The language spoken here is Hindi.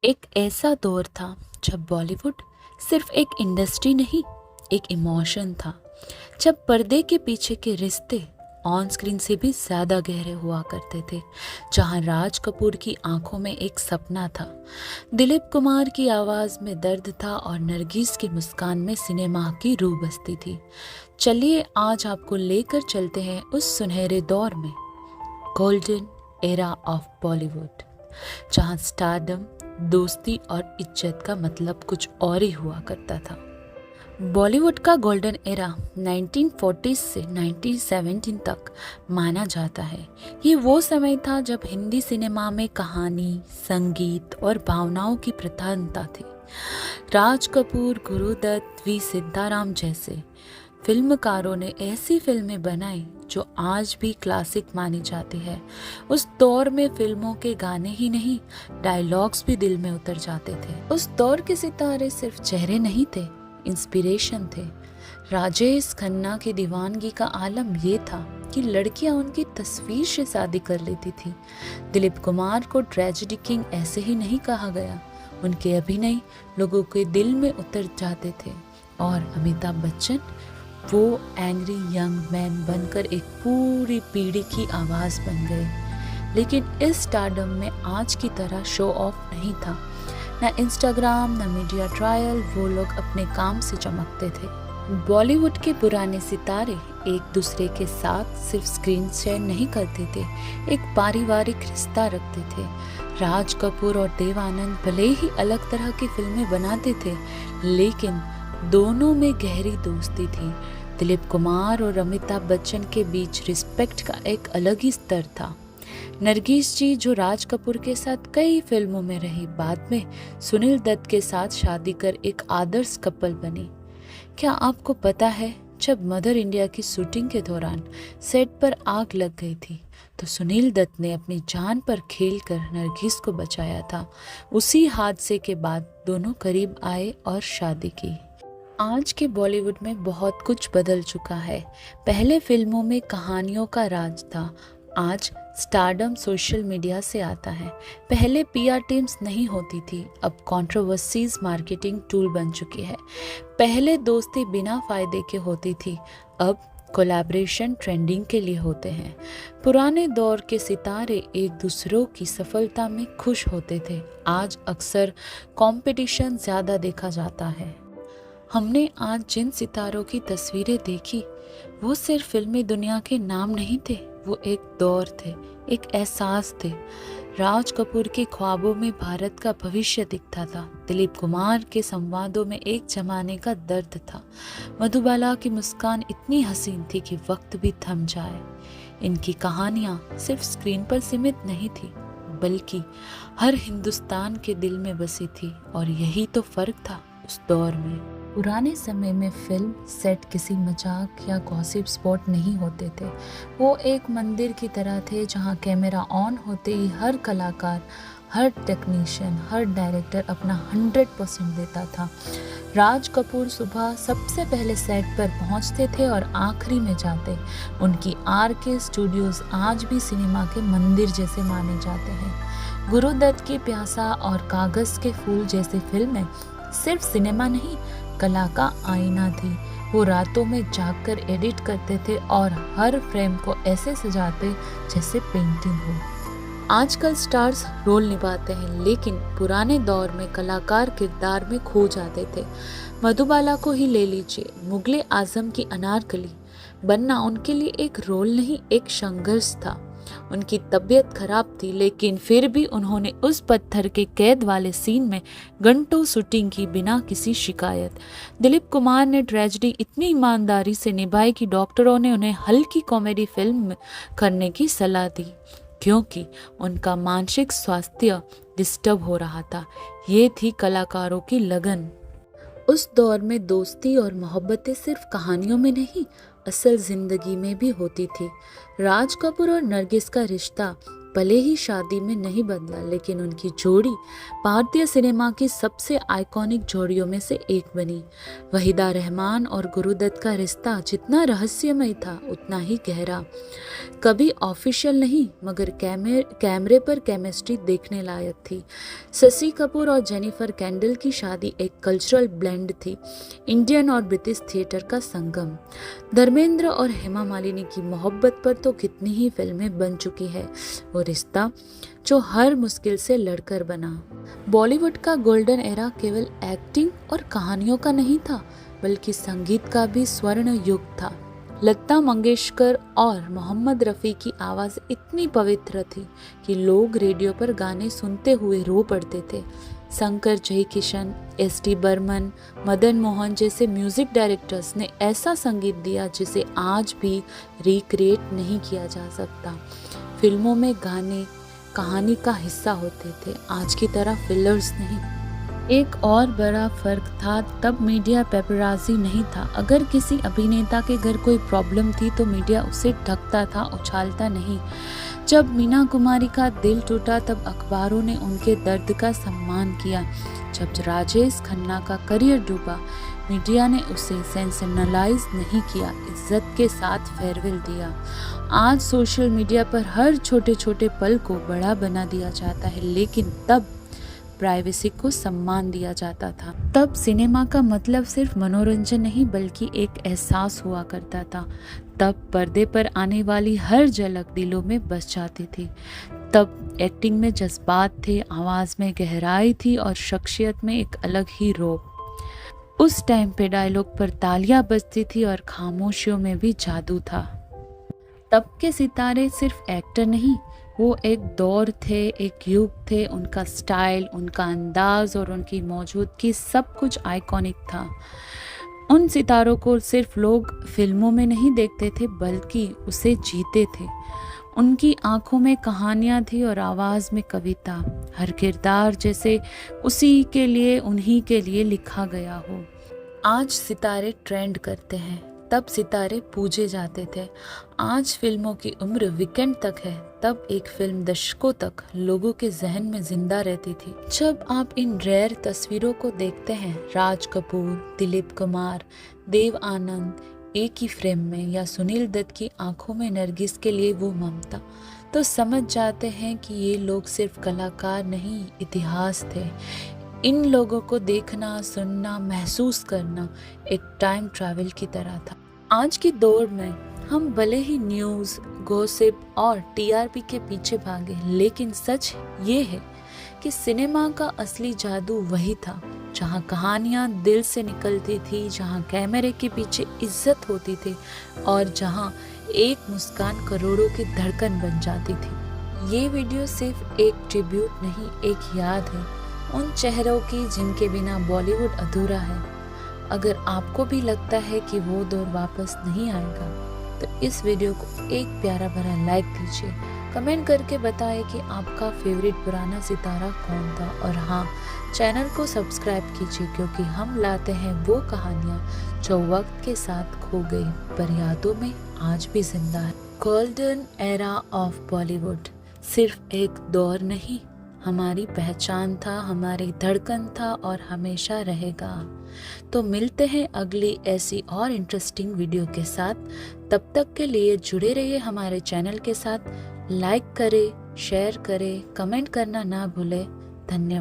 एक ऐसा दौर था जब बॉलीवुड सिर्फ एक इंडस्ट्री नहीं, एक इमोशन था। जब पर्दे के पीछे के रिश्ते ऑन स्क्रीन से भी ज़्यादा गहरे हुआ करते थे। जहां राज कपूर की आंखों में एक सपना था, दिलीप कुमार की आवाज़ में दर्द था और नरगिस की मुस्कान में सिनेमा की रूह बसती थी। चलिए आज आपको लेकर चलते हैं उस सुनहरे दौर में, गोल्डन एरा ऑफ बॉलीवुड, जहां स्टारडम, दोस्ती और इज्जत का मतलब कुछ और ही हुआ करता था। बॉलीवुड का गोल्डन एरा 1940 से 1917 तक माना जाता है। ये वो समय था जब हिंदी सिनेमा में कहानी, संगीत और भावनाओं की प्रधानता थी। राज कपूर, गुरुदत्त, वी सिद्धाराम जैसे फिल्मकारों ने ऐसी फिल्में बनाई जो आज भी क्लासिक मानी जाती है। उस दौर में फिल्मों के गाने ही नहीं, डायलॉग्स भी दिल में उतर जाते थे। उस दौर के सितारे सिर्फ चेहरे नहीं थे, इंस्पिरेशन थे। राजेश खन्ना की दीवानगी का आलम ये था कि लड़कियां उनकी तस्वीर से शादी कर लेती थी। दिलीप कुमार को ट्रेजेडी किंग ऐसे ही नहीं कहा गया, उनके अभिनय लोगों के दिल में उतर जाते थे। और अमिताभ बच्चन वो एंग्री यंग मैन बनकर एक पूरी पीढ़ी की आवाज़ बन गए। लेकिन इस स्टारडम में आज की तरह शो ऑफ नहीं था, न इंस्टाग्राम, न मीडिया ट्रायल। वो लोग अपने काम से चमकते थे। बॉलीवुड के पुराने सितारे एक दूसरे के साथ सिर्फ स्क्रीन शेयर नहीं करते थे, एक पारिवारिक रिश्ता रखते थे। राज कपूर और देव आनंद भले ही अलग तरह की फिल्में बनाते थे, लेकिन दोनों में गहरी दोस्ती थी। दिलीप कुमार और अमिताभ बच्चन के बीच रिस्पेक्ट का एक अलग ही स्तर था। नरगिस जी जो राज कपूर के साथ कई फिल्मों में रही, बाद में सुनील दत्त के साथ शादी कर एक आदर्श कपल बनी। क्या आपको पता है, जब मदर इंडिया की शूटिंग के दौरान सेट पर आग लग गई थी तो सुनील दत्त ने अपनी जान पर खेलकर नरगिस को बचाया था। उसी हादसे के बाद दोनों करीब आए और शादी की। आज के बॉलीवुड में बहुत कुछ बदल चुका है। पहले फिल्मों में कहानियों का राज था, आज स्टारडम सोशल मीडिया से आता है। पहले पीआर टीम्स नहीं होती थी, अब कंट्रोवर्सीज मार्केटिंग टूल बन चुकी है। पहले दोस्ती बिना फायदे के होती थी, अब कोलैबोरेशन ट्रेंडिंग के लिए होते हैं। पुराने दौर के सितारे एक दूसरों की सफलता में खुश होते थे, आज अक्सर कंपटीशन ज़्यादा देखा जाता है। हमने आज जिन सितारों की तस्वीरें देखी, वो सिर्फ फिल्मी दुनिया के नाम नहीं थे, वो एक दौर थे, एक एहसास थे। राज कपूर के ख्वाबों में भारत का भविष्य दिखता था, दिलीप कुमार के संवादों में एक जमाने का दर्द था, मधुबाला की मुस्कान इतनी हसीन थी कि वक्त भी थम जाए। इनकी कहानियाँ सिर्फ स्क्रीन पर सीमित नहीं थी, बल्कि हर हिंदुस्तान के दिल में बसी थी। और यही तो फर्क था उस दौर में। पुराने समय में फिल्म सेट किसी मजाक या गॉसिप स्पॉट नहीं होते थे, वो एक मंदिर की तरह थे जहां कैमरा ऑन होते ही हर कलाकार, हर टेक्नीशियन, हर डायरेक्टर अपना 100% देता था। राज कपूर सुबह सबसे पहले सेट पर पहुंचते थे और आखिरी में जाते। उनकी आरके स्टूडियोज आज भी सिनेमा के मंदिर जैसे माने जाते हैं। गुरुदत्त की प्यासा और कागज के फूल जैसी फिल्में सिर्फ सिनेमा नहीं, कला का आईना थी। वो रातों में जागकर एडिट करते थे और हर फ्रेम को ऐसे सजाते जैसे पेंटिंग हो। आजकल स्टार्स रोल निभाते हैं, लेकिन पुराने दौर में कलाकार किरदार में खो जाते थे। मधुबाला को ही ले लीजिए, मुगले आजम की अनारकली बनना उनके लिए एक रोल नहीं, एक संघर्ष था। उनकी तबीयत खराब थी, लेकिन फिर भी उन्होंने उस पत्थर के कैद वाले सीन में घंटों शूटिंग की बिना किसी शिकायत। दिलीप कुमार ने ट्रेजेडी इतनी ईमानदारी से निभाई कि डॉक्टरों ने उन्हें हल्की कॉमेडी फिल्म करने की सलाह दी, क्योंकि उनका मानसिक स्वास्थ्य डिस्टर्ब हो रहा था। ये थी कलाकारों की लगन। उस दौर में दोस्ती और मोहब्बतें सिर्फ कहानियों में नहीं, असल जिंदगी में भी होती थी। राज कपूर और नरगिस का रिश्ता भले ही शादी में नहीं बदला, लेकिन उनकी जोड़ी भारतीय सिनेमा की सबसे आइकॉनिक जोड़ियों में से एक बनी। वहीदा रहमान और गुरुदत्त का रिश्ता जितना रहस्यमय था उतना ही गहरा। कभी ऑफिशियल नहीं, मगर कैमरे पर केमिस्ट्री देखने लायक थी। शशि कपूर और जेनिफर कैंडल की शादी एक कल्चरल ब्लेंड थी, इंडियन और ब्रिटिश थिएटर का संगम। धर्मेंद्र और हेमा मालिनी की मोहब्बत पर तो कितनी ही फिल्में बन चुकी है। वो रिश्ता जो हर मुश्किल से लड़कर बना। बॉलीवुड का गोल्डन एरा केवल एक्टिंग और कहानियों का नहीं था, बल्कि संगीत का भी स्वर्ण युग था। लता मंगेशकर और मोहम्मद रफ़ी की आवाज़ इतनी पवित्र थी कि लोग रेडियो पर गाने सुनते हुए रो पड़ते थे। शंकर जयकिशन, एस.डी. बर्मन, मदन मोहन जैसे म्यूजिक डायरेक्टर्स ने ऐसा संगीत दिया जिसे आज भी रिक्रिएट नहीं किया जा सकता। फिल्मों में गाने कहानी का हिस्सा होते थे, आज की तरह फिलर्स नहीं। एक और बड़ा फर्क था, तब मीडिया पेपराजी नहीं था। अगर किसी अभिनेता के घर कोई प्रॉब्लम थी तो मीडिया उसे ढकता था, उछालता नहीं। जब मीना कुमारी का दिल टूटा तब अखबारों ने उनके दर्द का सम्मान किया। जब राजेश खन्ना का करियर डूबा, मीडिया ने उसे सेंसेशनलाइज नहीं किया, इज्जत के साथ फेयरवेल दिया। आज सोशल मीडिया पर हर छोटे छोटे पल को बड़ा बना दिया जाता है, लेकिन तब प्राइवेसी को सम्मान दिया जाता था। तब सिनेमा का मतलब सिर्फ मनोरंजन नहीं, बल्कि एक एहसास हुआ करता था। तब पर्दे पर आने वाली हर झलक दिलों में बस जाती थी। तब एक्टिंग में जज्बात थे, आवाज़ में गहराई थी और शख्सियत में एक अलग ही रौब। उस टाइम पे डायलॉग पर तालियां बजती थी और खामोशियों में भी जादू था। तब के सितारे सिर्फ एक्टर नहीं, वो एक दौर थे, एक युग थे। उनका स्टाइल, उनका अंदाज और उनकी मौजूदगी सब कुछ आइकॉनिक था। उन सितारों को सिर्फ लोग फिल्मों में नहीं देखते थे, बल्कि उसे जीते थे। उनकी आंखों में कहानियां थी और आवाज़ में कविता। हर किरदार जैसे उसी के लिए, उन्हीं के लिए लिखा गया हो। आज सितारे ट्रेंड करते हैं, तब सितारे पूजे जाते थे। आज फिल्मों की उम्र वीकेंड तक है, तब एक फिल्म दशकों तक लोगों के जहन में जिंदा रहती थी। जब आप इन रेयर तस्वीरों को देखते हैं, राज कपूर, दिलीप कुमार, देव आनंद एक ही फ्रेम में, या सुनील दत्त की आंखों में नरगिस के लिए वो ममता, तो समझ जाते हैं कि ये लोग सिर्फ कलाकार नहीं, इतिहास थे। इन लोगों को देखना, सुनना, महसूस करना एक टाइम ट्रैवल की तरह था। आज की दौर में हम भले ही न्यूज़, गॉसिप और टीआरपी के पीछे भागे, लेकिन सच ये है कि सिनेमा का असली जादू वही था जहाँ कहानियाँ दिल से निकलती थी, जहाँ कैमरे के पीछे इज्जत होती थी और जहाँ एक मुस्कान करोड़ों की धड़कन बन जाती थी। ये वीडियो सिर्फ एक ट्रिब्यूट नहीं, एक याद है उन चेहरों की जिनके बिना बॉलीवुड अधूरा है। अगर आपको भी लगता है कि वो दौर वापस नहीं आएगा, तो इस वीडियो को एक प्यारा भरा लाइक दीजिए। कमेंट करके बताएं कि आपका फेवरेट पुराना सितारा कौन था, और हाँ, चैनल को सब्सक्राइब कीजिए, क्योंकि हम लाते हैं वो कहानियाँ जो वक्त के साथ खो गई पर यादों में आज भी जिंदा है। गोल्डन एरा ऑफ बॉलीवुड सिर्फ एक दौर नहीं, हमारी पहचान था, हमारी धड़कन था और हमेशा रहेगा। तो मिलते हैं अगली ऐसी और इंटरेस्टिंग वीडियो के साथ। तब तक के लिए जुड़े रहिए हमारे चैनल के साथ। लाइक करें, शेयर करें, कमेंट करना ना भूलें। धन्यवाद।